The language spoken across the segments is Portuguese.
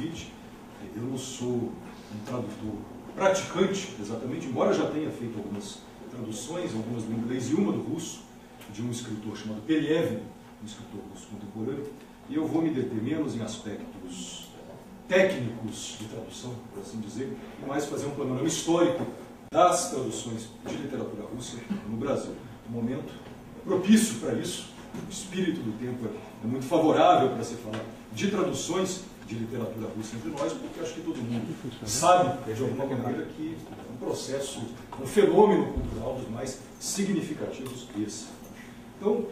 David, eu não sou um tradutor praticante, exatamente, embora já tenha feito algumas traduções, algumas do inglês e uma do russo, de um escritor chamado Pelievin, um escritor russo contemporâneo, e eu vou me deter menos em aspectos técnicos de tradução, por assim dizer, e mais fazer um panorama histórico das traduções de literatura russa no Brasil. Um momento propício para isso, o espírito do tempo é muito favorável para se falar de traduções de literatura russa entre nós, porque acho que todo mundo sabe, de alguma maneira, que é um processo, um fenômeno cultural dos mais significativos esse. Então,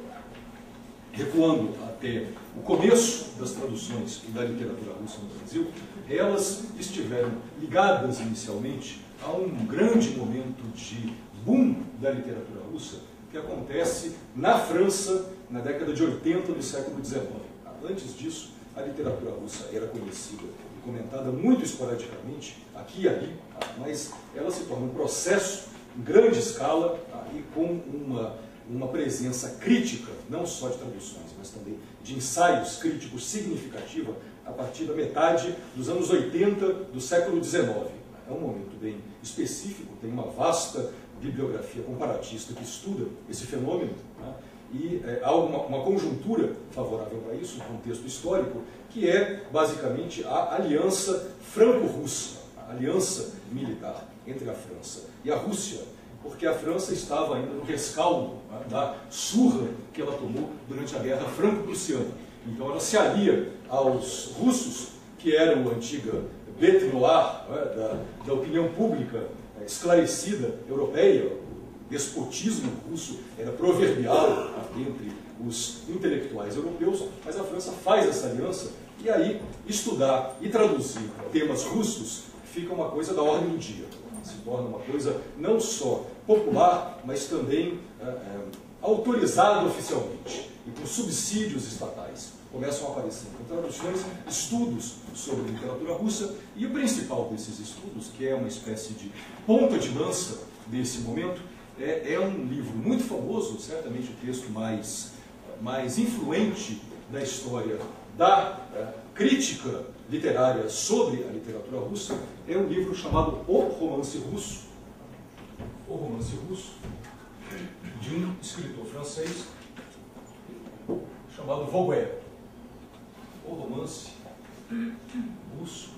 recuando até o começo das traduções da literatura russa no Brasil, elas estiveram ligadas inicialmente a um grande momento de boom da literatura russa que acontece na França na década de 80 do século XIX. Antes disso, a literatura russa era conhecida e comentada muito esporadicamente, aqui e ali, mas ela se torna um processo em grande escala e com uma presença crítica, não só de traduções, mas também de ensaios críticos significativa a partir da metade dos anos 80 do século XIX. É um momento bem específico, tem uma vasta bibliografia comparatista que estuda esse fenômeno, e há uma conjuntura favorável para isso, um contexto histórico, que é basicamente a aliança franco-russa, a aliança militar entre a França e a Rússia, porque a França estava ainda no rescaldo da surra que ela tomou durante a Guerra Franco-Prussiana. Então ela se alia aos russos, que eram a antiga bête noire da opinião pública esclarecida europeia. O despotismo russo era proverbial entre os intelectuais europeus, mas a França faz essa aliança, e aí estudar e traduzir temas russos fica uma coisa da ordem do dia. Se torna uma coisa não só popular, mas também autorizada oficialmente, e com subsídios estatais. Começam a aparecer em traduções, estudos sobre literatura russa, e o principal desses estudos, que é uma espécie de ponta de lança desse momento, é um livro muito famoso, certamente o texto mais influente da história da crítica literária sobre a literatura russa, é um livro chamado O Romance Russo, de um escritor francês chamado Vogüé. O Romance Russo.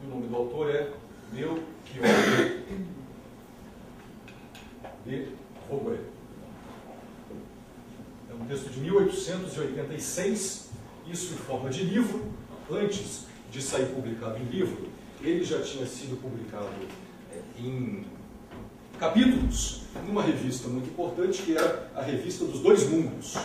E o nome do autor é Melchior de Vogüé. É um texto de 1886, isso em forma de livro. Antes de sair publicado em livro, ele já tinha sido publicado em capítulos numa revista muito importante, que era a Revista dos Dois Mundos.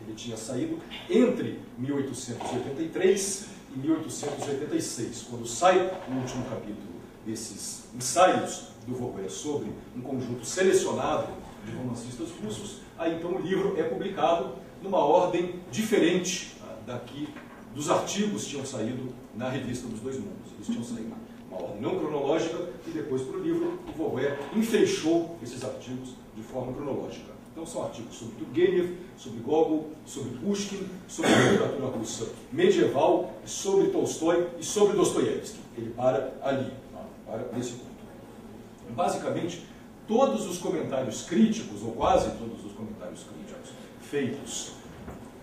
Ele tinha saído entre 1883 e 1886, quando sai o último capítulo desses ensaios do Vogüé sobre um conjunto selecionado de romancistas russos. Aí então o livro é publicado numa ordem diferente daqui dos artigos que tinham saído na Revista dos Dois Mundos. Eles tinham saído uma ordem não cronológica, e depois para o livro o Vogüé enfeixou esses artigos de forma cronológica. Então são artigos sobre Turgenev, sobre Gogol, sobre Pushkin, sobre a literatura russa medieval, sobre Tolstói e sobre Dostoiévski. Ele para ali, para nesse ponto. Basicamente, todos os comentários críticos, ou quase todos os comentários críticos feitos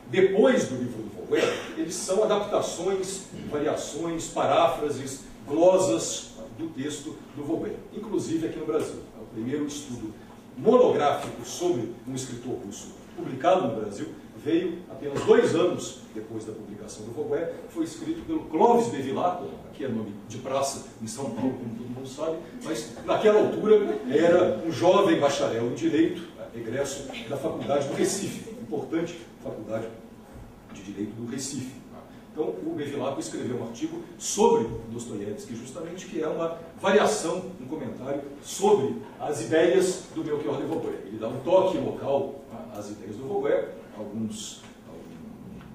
depois do livro do Vogüé, eles são adaptações, variações, paráfrases, glosas do texto do Vogüé, inclusive aqui no Brasil. É o primeiro estudo monográfico sobre um escritor russo publicado no Brasil, veio apenas 2 anos depois da publicação do Vogüé, foi escrito pelo Clovis Bevilacqua, aqui é nome de praça em São Paulo, como todo mundo sabe, mas naquela altura era um jovem bacharel em Direito, egresso da Faculdade do Recife, importante faculdade de Direito do Recife. Então, o Bevilacqua escreveu um artigo sobre Dostoiévski, justamente, que é uma variação, um comentário sobre as ideias do Melchior de Vogüé. Ele dá um toque local às ideias do Vogüé, algum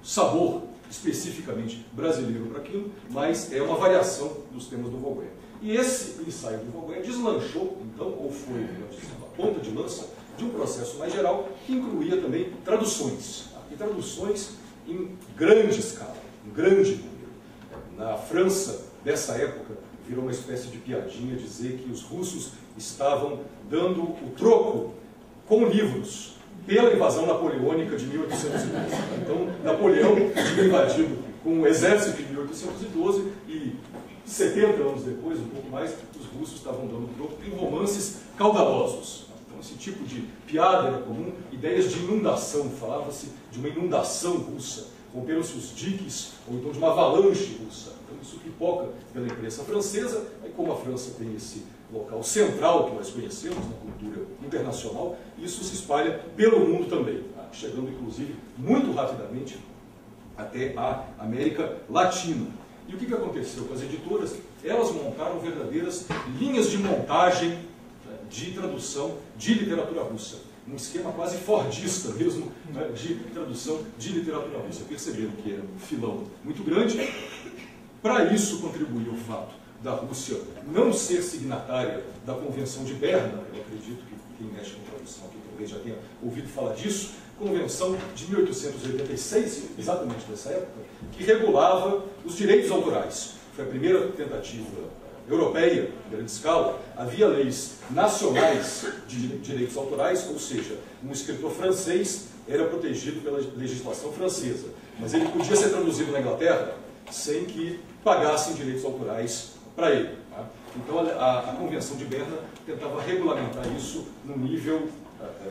sabor especificamente brasileiro para aquilo, mas é uma variação dos temas do Vogüé. E esse ensaio do Vogüé deslanchou, então, ou foi a ponta de lança de um processo mais geral, que incluía também traduções, e traduções em grande escala, em grande número. Na França, dessa época, virou uma espécie de piadinha dizer que os russos estavam dando o troco com livros pela invasão napoleônica de 1812. Então, Napoleão tinha invadido com um exército em 1812 e 70 anos depois, um pouco mais, os russos estavam dando troco em romances caudalosos. Então, esse tipo de piada era comum, ideias de inundação, falava-se de uma inundação russa, romperam-se os diques, ou então de uma avalanche russa. Então, isso pipoca pela imprensa francesa, e como a França tem esse local central que nós conhecemos na cultura internacional, isso se espalha pelo mundo também, tá? Chegando inclusive muito rapidamente até a América Latina. E o que aconteceu com as editoras? Elas montaram verdadeiras linhas de montagem, né, de tradução de literatura russa. Um esquema quase fordista mesmo, né, de tradução de literatura russa. Perceberam que era um filão muito grande. Para isso contribuiu o fato da Rússia não ser signatária da Convenção de Berna. Eu acredito que quem mexe com tradução aqui talvez já tenha ouvido falar disso. Convenção de 1886, exatamente dessa época, que regulava os direitos autorais. Foi a primeira tentativa europeia, em grande escala. Havia leis nacionais de direitos autorais, ou seja, um escritor francês era protegido pela legislação francesa, mas ele podia ser traduzido na Inglaterra sem que pagassem direitos autorais para ele. Tá? Então a Convenção de Berna tentava regulamentar isso no nível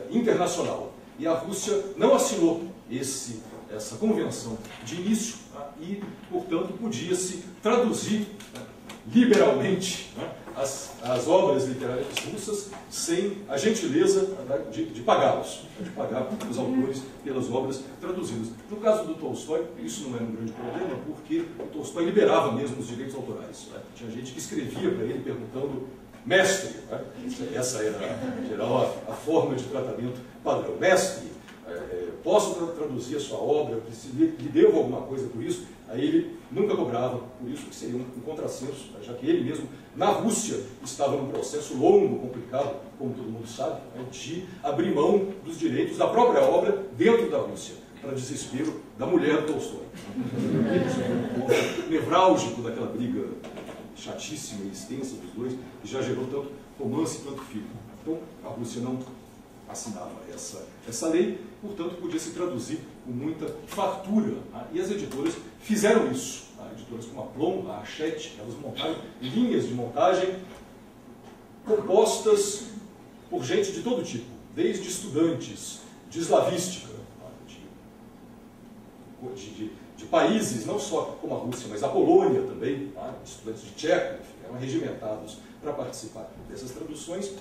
internacional. E a Rússia não assinou essa convenção de início, tá? E, portanto, podia-se traduzir, tá, liberalmente, né, as obras literárias russas sem a gentileza, tá, de pagá-los, de pagar os autores pelas obras traduzidas. No caso do Tolstói, isso não era um grande problema, porque o Tolstói liberava mesmo os direitos autorais. Tá? Tinha gente que escrevia para ele perguntando: mestre, né? Essa era geral a forma de tratamento padrão. Mestre, posso traduzir a sua obra? Lhe devo alguma coisa por isso? Aí ele nunca cobrava por isso, que seria um contrassenso, já que ele mesmo, na Rússia, estava num processo longo, complicado, como todo mundo sabe, né, de abrir mão dos direitos da própria obra dentro da Rússia, para desespero da mulher do Tolstói. Um ponto nevrálgico daquela briga chatíssima e extensa dos dois, que já gerou tanto romance e tanto filme. Então, a Rússia não assinava essa lei, portanto, podia se traduzir com muita fartura. Tá? E as editoras fizeram isso. Tá? Editoras como a Plon, a Hachette, elas montaram linhas de montagem compostas por gente de todo tipo, desde estudantes de slavística, tá? de países, não só como a Rússia, mas a Polônia também, tá? Estudantes de tcheco, eram regimentados para participar dessas traduções.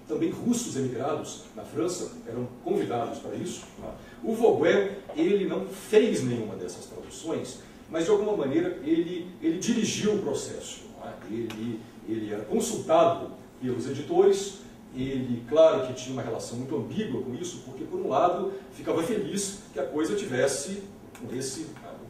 Também russos emigrados na França eram convidados para isso. Tá? O Vauguin, ele não fez nenhuma dessas traduções, mas de alguma maneira ele dirigiu o processo. Tá? Ele era consultado pelos editores, ele, claro que tinha uma relação muito ambígua com isso, porque por um lado ficava feliz que a coisa tivesse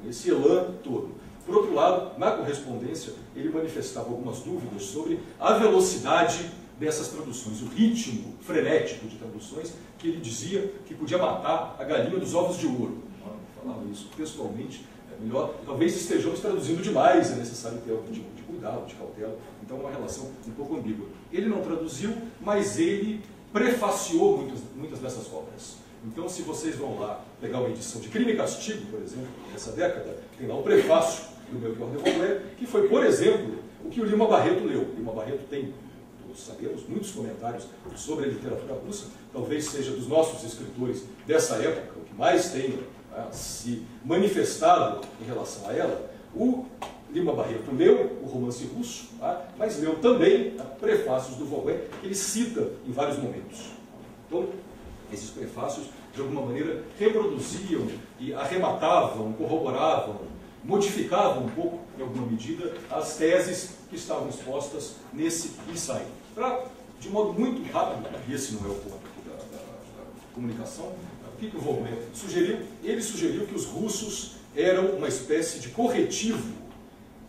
esse elan todo. Por outro lado, na correspondência, ele manifestava algumas dúvidas sobre a velocidade dessas traduções, o ritmo frenético de traduções, que ele dizia que podia matar a galinha dos ovos de ouro. Eu falava isso pessoalmente, é melhor, talvez estejamos traduzindo demais, é necessário ter algum tipo de cuidado, de cautela, então uma relação um pouco ambígua. Ele não traduziu, mas ele prefaciou muitas dessas obras. Então, se vocês vão lá pegar uma edição de Crime e Castigo, por exemplo, dessa década, tem lá o prefácio do Melchior de Vauguin, que foi, por exemplo, o que o Lima Barreto leu. Lima Barreto tem, todos sabemos, muitos comentários sobre a literatura russa, talvez seja dos nossos escritores dessa época, o que mais tenha se manifestado em relação a ela. O Lima Barreto leu o romance russo, mas leu também prefácios do Vauguin, que ele cita em vários momentos. Então, esses prefácios, de alguma maneira, reproduziam e arrematavam, corroboravam, modificavam um pouco, em alguma medida, as teses que estavam expostas nesse ensaio. De modo muito rápido, e esse não é o ponto aqui da comunicação, o que o Vauguin sugeriu? Ele sugeriu que os russos eram uma espécie de corretivo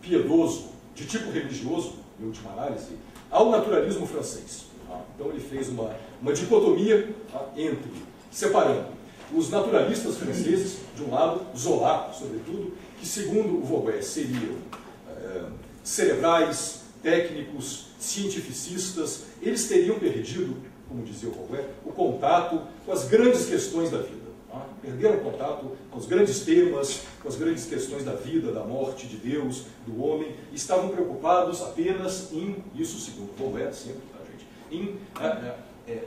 piedoso, de tipo religioso, em última análise, ao naturalismo francês. Então ele fez uma dicotomia entre, separando os naturalistas franceses, de um lado, Zola, sobretudo, que segundo o Vauguin seriam cerebrais, técnicos, cientificistas, eles teriam perdido, como dizia o Vauquer, o contato com as grandes questões da vida. Perderam o contato com os grandes temas, com as grandes questões da vida, da morte, de Deus, do homem, e estavam preocupados apenas em, isso segundo Vauquer, sempre, tá, gente, em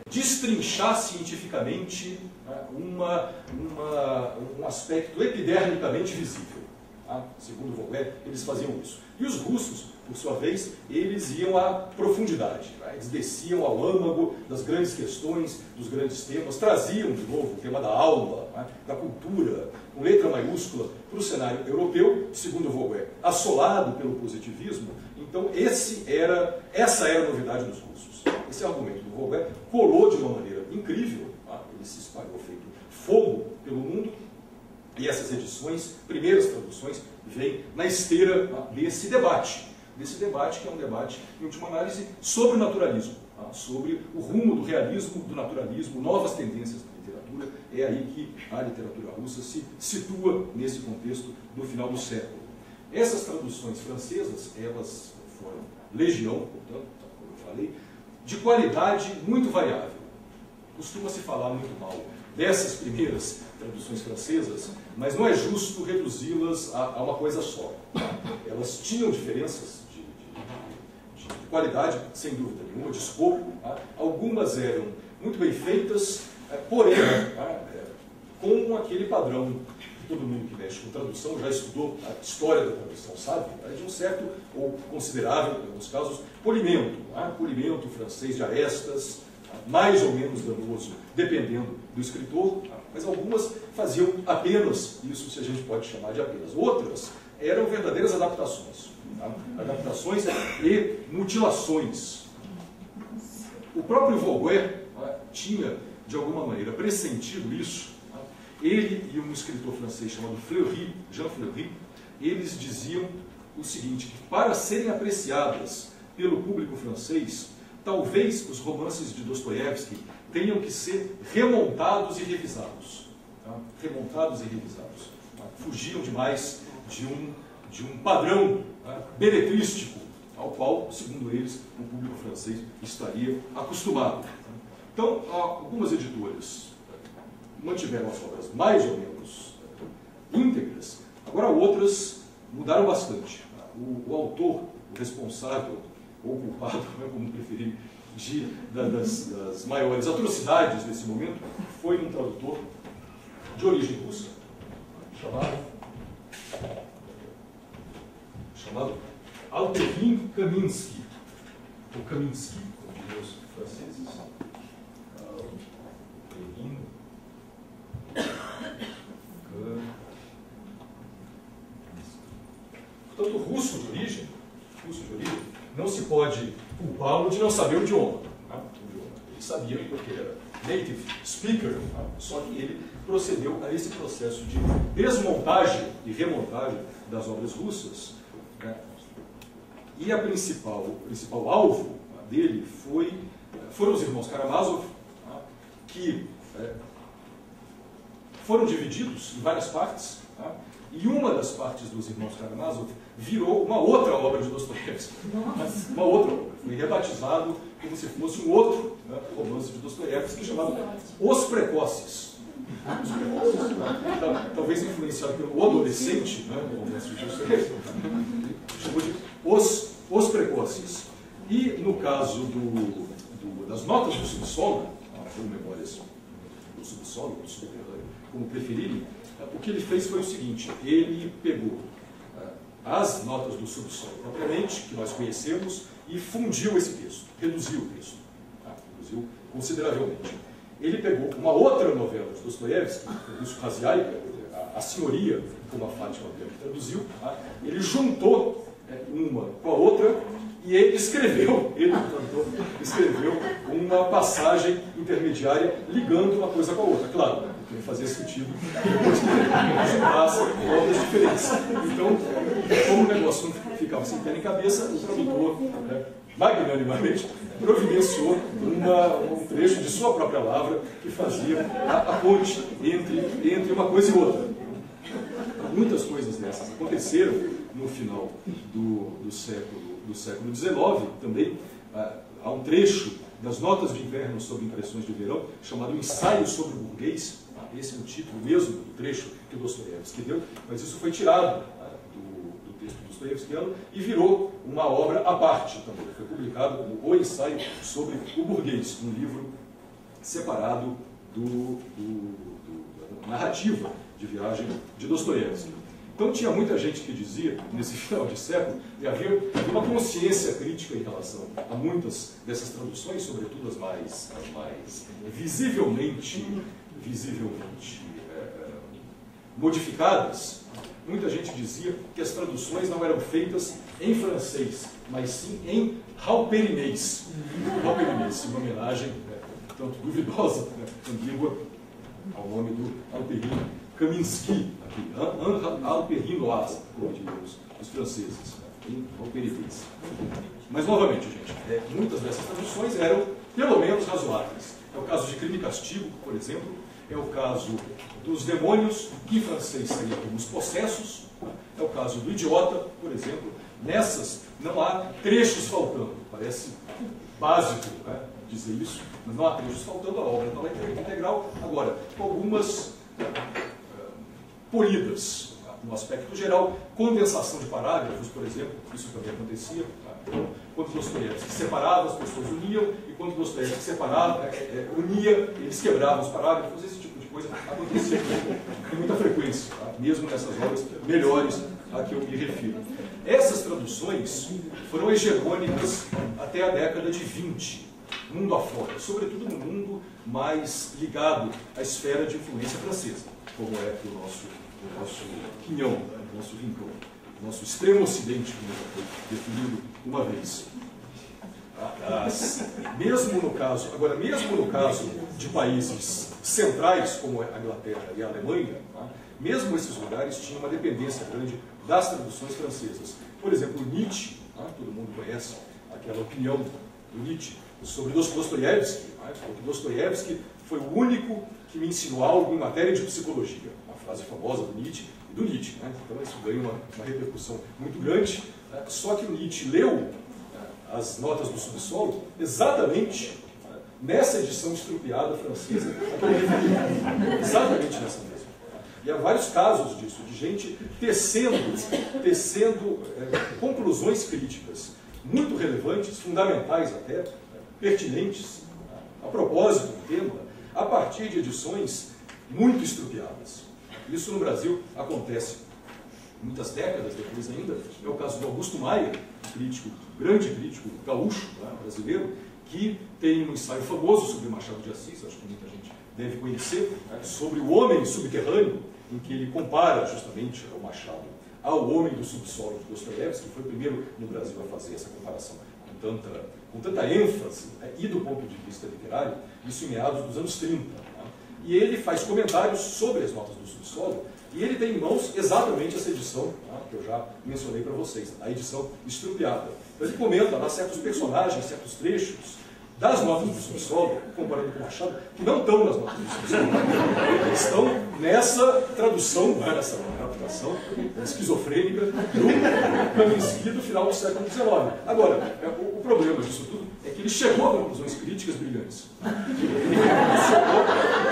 destrinchar cientificamente um aspecto epidermicamente visível. Tá? Segundo Vauquer, eles faziam isso. E os russos, por sua vez, eles iam à profundidade. Tá? Eles desciam ao âmago das grandes questões, dos grandes temas, traziam de novo o tema da alma, tá? Da cultura, com letra maiúscula, para o cenário europeu, segundo Vauquer, assolado pelo positivismo. Então, essa era a novidade dos russos. Esse argumento do Vauquer colou de uma maneira incrível, tá? Ele se espalhou feito fogo pelo mundo, e essas edições, primeiras traduções, vêm na esteira desse debate que é um debate, em última análise, sobre o naturalismo, tá? Sobre o rumo do realismo, do naturalismo, novas tendências da literatura. É aí que a literatura russa se situa nesse contexto do final do século. Essas traduções francesas, elas foram legião, portanto, como eu falei, de qualidade muito variável. Costuma-se falar muito mal dessas primeiras traduções francesas, mas não é justo reduzi-las a uma coisa só. Elas tinham diferenças de qualidade, sem dúvida nenhuma, de escopo. Tá? Algumas eram muito bem feitas, porém, com aquele padrão que todo mundo que mexe com tradução já estudou a história da tradução, sabe? De um certo, ou considerável, em alguns casos, polimento. Polimento francês de arestas, mais ou menos danoso, dependendo do escritor, mas algumas faziam apenas isso, se a gente pode chamar de apenas. Outras eram verdadeiras adaptações. Tá? Adaptações e mutilações. O próprio Vauquer tinha, de alguma maneira, pressentido isso. Tá? Ele e um escritor francês chamado Fleury, Jean Fleury, eles diziam o seguinte, que para serem apreciadas pelo público francês, talvez os romances de Dostoiévski tenham que ser remontados e revisados. Tá? Remontados e revisados. Tá? Fugiam demais de um padrão, tá, beletrístico, ao qual, segundo eles, o público francês estaria acostumado. Tá? Então, algumas editoras mantiveram as obras mais ou menos íntegras, agora outras mudaram bastante. Tá? O autor, o responsável, ou culpado, como preferir, das maiores atrocidades desse momento, foi um tradutor de origem russa, chamado Alterin Kaminsky, ou Kaminsky, como diriam os franceses. Portanto, o russo de origem, não se pode culpá-lo de não saber o idioma. Tá? Ele sabia porque era native speaker, tá? Só que ele procedeu a esse processo de desmontagem e remontagem das obras russas. Né? E o principal alvo dele foram os irmãos Karamazov, tá? Que foram divididos em várias partes, tá? E uma das partes dos irmãos Karamazov virou uma outra obra de Dostoiévski. Uma outra obra. Foi rebatizado como se fosse um outro, né, romance de Dostoiévski chamado Os Precoces. Talvez influenciado pelo Adolescente, né, o romance de Dostoiévski. Chamou de Os Precoces. E no caso das notas do subsolo, ou memórias do subsolo, do subterrâneo, como preferirem, o que ele fez foi o seguinte: ele pegou as notas do subsolo propriamente, que nós conhecemos, e fundiu esse texto, reduziu o texto, tá? Reduziu consideravelmente. Ele pegou uma outra novela de Dostoiévski, o Raziaika, a Senhoria, como a Fátima traduziu, tá? Ele juntou uma com a outra e ele escreveu uma passagem intermediária ligando uma coisa com a outra. Claro, porque fazia sentido depois que juntasse obras diferentes. Então, como o negócio não ficava sem pé nem cabeça, o tradutor, magnanimamente, providenciou um trecho de sua própria lavra que fazia a ponte entre uma coisa e outra. Muitas coisas dessas aconteceram no final do século XIX, também há um trecho das Notas de Inverno sobre Impressões de Verão, chamado Ensaio sobre o Burguês. Esse é o título mesmo do trecho que Dostoiévski deu, mas isso foi tirado do texto dostoiévskiano e virou uma obra à parte também. Foi publicado como O Ensaio sobre o Burguês, um livro separado da narrativa de viagem de Dostoiévski. Então tinha muita gente que dizia, nesse final de século, que havia uma consciência crítica em relação a muitas dessas traduções, sobretudo as mais visivelmente modificadas. Muita gente dizia que as traduções não eram feitas em francês, mas sim em halperinês. Halperinês, uma homenagem tanto duvidosa, ambígua, ao nome do Alperin Kaminsky, Alperinoise, como diriam os franceses, em halperinês. Mas, novamente, gente, muitas dessas traduções eram, pelo menos, razoáveis. É o caso de Crime e Castigo, por exemplo, é o caso dos demônios, que em francês seria como os possessos, é o caso do idiota, por exemplo. Nessas não há trechos faltando, parece básico, né, dizer isso, mas não há trechos faltando, a obra não é integral, agora, com algumas polidas, no aspecto geral, condensação de parágrafos, por exemplo, isso também acontecia, quando Dostoiévski separava, as pessoas uniam, e quando Dostoiévski separava, unia, eles quebravam os parágrafos, esse tipo de coisa acontecia com muita frequência, tá? Mesmo nessas obras melhores a que eu me refiro. Essas traduções foram hegemônicas até a década de 20, mundo afora, sobretudo no mundo mais ligado à esfera de influência francesa, como é o nosso quinhão, o nosso rincão, o nosso extremo ocidente, como já foi definido uma vez. Mesmo no caso de países centrais, como a Inglaterra e a Alemanha, mesmo esses lugares tinham uma dependência grande das traduções francesas. Por exemplo, Nietzsche, todo mundo conhece aquela opinião do Nietzsche sobre Dostoiévski, porque Dostoiévski foi o único que me ensinou algo em matéria de psicologia. Uma frase famosa do Nietzsche e do Nietzsche. Então isso ganha uma repercussão muito grande. Só que o Nietzsche leu as Notas do Subsolo exatamente nessa edição estrupiada francesa, exatamente nessa mesma. E há vários casos disso, de gente tecendo conclusões críticas muito relevantes, fundamentais até, pertinentes, a propósito do tema, a partir de edições muito estrupiadas. Isso no Brasil acontece muitas décadas depois ainda. É o caso do Augusto Maia, grande crítico gaúcho, brasileiro, que tem um ensaio famoso sobre Machado de Assis, acho que muita gente deve conhecer, sobre o homem subterrâneo, em que ele compara justamente o Machado ao homem do subsolo de Dostoiévski, que foi o primeiro no Brasil a fazer essa comparação com tanta ênfase, e do ponto de vista literário, isso em meados dos anos 30. E ele faz comentários sobre as Notas do Subsolo, e ele tem em mãos exatamente essa edição, que eu já mencionei para vocês, a edição estrupiada. Então ele comenta lá certos personagens, certos trechos das Notas do Subsolo, comparando com o Machado, que não estão nas Notas do Subsolo. Eles estão nessa tradução, nessa adaptação esquizofrênica do Kaminsky do final do século XIX. Agora, o problema disso tudo é que ele chegou a conclusões críticas brilhantes.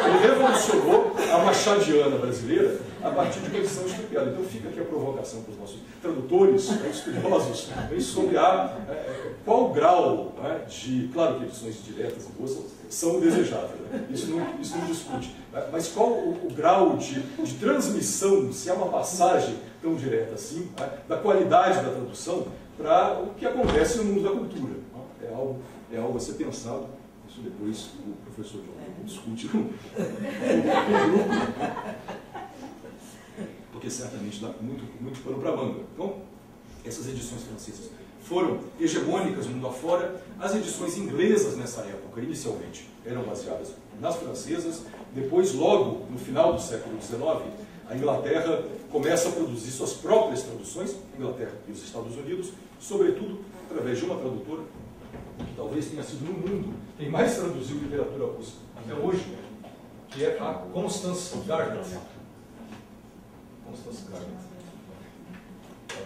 Ele revolucionou a machadiana brasileira a partir de uma edição estrupiada. Então fica aqui a provocação para os nossos tradutores, estudiosos, sobre qual o grau de... Claro que edições diretas e boas são desejáveis, isso não discute, mas qual o grau de transmissão, se há uma passagem tão direta assim, da qualidade da tradução para o que acontece no mundo da cultura. É algo a ser pensado. Isso depois o professor João discute com o grupo, porque certamente dá muito pano para manga. Então, essas edições francesas foram hegemônicas no mundo afora. As edições inglesas nessa época, inicialmente, eram baseadas nas francesas. Depois, logo no final do século XIX, a Inglaterra começa a produzir suas próprias traduções, a Inglaterra e os Estados Unidos, sobretudo através de uma tradutora que talvez tenha sido no mundo quem mais traduziu literatura russa até hoje, que é a Constance Gardner. Constance Gardner.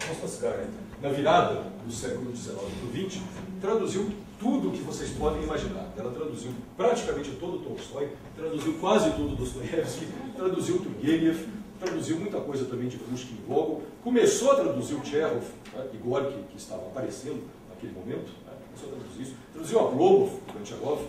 Constance Garnett, na virada do século XIX para o XX, traduziu tudo o que vocês podem imaginar. Ela traduziu praticamente todo Tolstói, traduziu quase todo Dostoiévski, traduziu Turgenev, traduziu muita coisa também de Pushkin e Gogol, começou a traduzir o Chekhov, e Gorky, que estava aparecendo naquele momento, começou a traduzir isso, traduziu a Oblomov, Goncharov.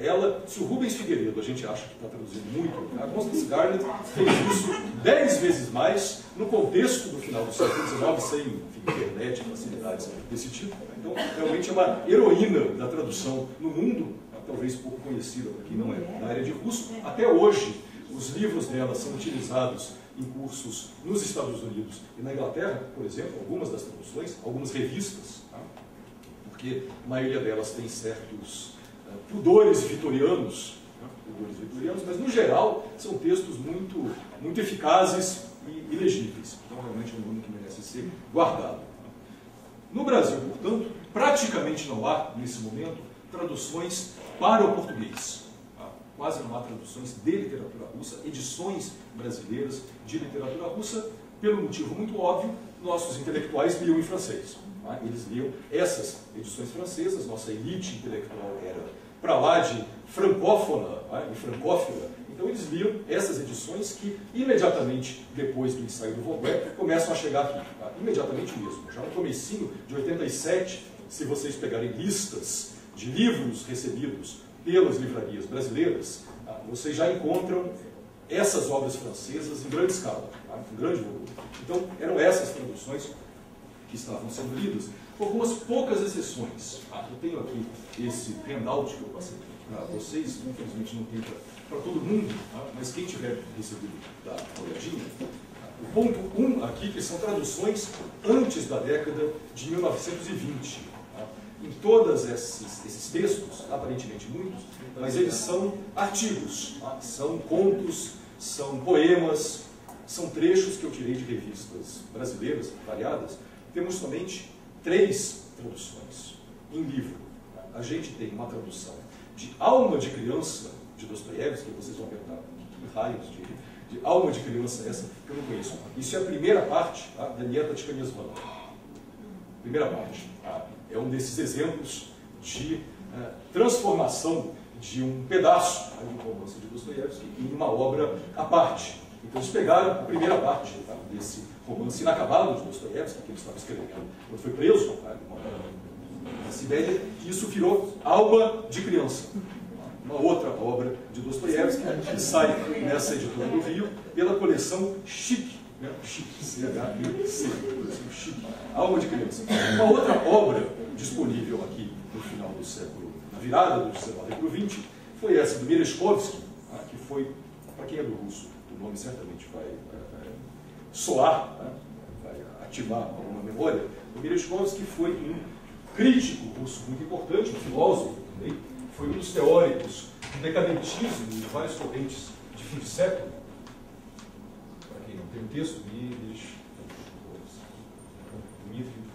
Ela, se o Rubens Figueiredo a gente acha que está traduzindo muito, a Constance Garnett fez isso 10 vezes mais no contexto do final do século XIX, sem internet, facilidades desse tipo. Então, realmente é uma heroína da tradução no mundo, talvez pouco conhecida para quem não é da área de russo. Até hoje, os livros dela são utilizados em cursos nos Estados Unidos e na Inglaterra, por exemplo, algumas das traduções, algumas revistas, porque a maioria delas tem certos pudores vitorianos, mas no geral são textos muito eficazes e legíveis. Então realmente é um nome que merece ser guardado. No Brasil, portanto, praticamente não há, nesse momento, traduções para o português. Quase não há traduções de literatura russa, edições brasileiras de literatura russa, pelo motivo muito óbvio, nossos intelectuais liam em francês. Eles liam essas edições francesas, nossa elite intelectual era para lá de francófona e francófila, então eles liam essas edições que imediatamente depois do ensaio do Vauban começam a chegar aqui, imediatamente mesmo. Já no comecinho de 87, se vocês pegarem listas de livros recebidos pelas livrarias brasileiras, vocês já encontram essas obras francesas em grande escala, em grande volume. Então eram essas traduções que estavam sendo lidas, com algumas poucas exceções. Eu tenho aqui esse handout que eu passei para vocês, infelizmente não tem para todo mundo, mas quem tiver recebido, dá uma olhadinha. O ponto 1 aqui, que são traduções antes da década de 1920. Em todos esses textos, aparentemente muitos, mas eles são artigos, são contos, são poemas, são trechos que eu tirei de revistas brasileiras variadas. Temos somente 3 traduções em livro. A gente tem uma tradução de Alma de Criança, de Dostoiévski, que vocês vão perguntar que raios de Alma de Criança é essa, que eu não conheço. Isso é a primeira parte da Nieta de Kaniasvan. Primeira parte. É um desses exemplos de transformação de um pedaço de um romance de Dostoiévski em uma obra à parte. Então eles pegaram a primeira parte desse romance inacabado de Dostoiévski, que ele estava escrevendo quando foi preso na Sibéria, e isso virou Alma de Criança, uma outra obra de Dostoiévski, que sai nessa editora do Rio pela coleção Chic, C-H-I-C, Chic, Alma de Criança. Uma outra obra disponível aqui no final do século, na virada do XIX para o XX, foi essa do Merezhkovsky, que foi, para quem é do russo, o nome certamente vai soar, vai ativar alguma memória. O Merezhkovsky foi um crítico russo muito importante, um filósofo também, foi um dos teóricos do decadentismo de várias correntes de fim de século. Para quem não tem o texto, Dmitri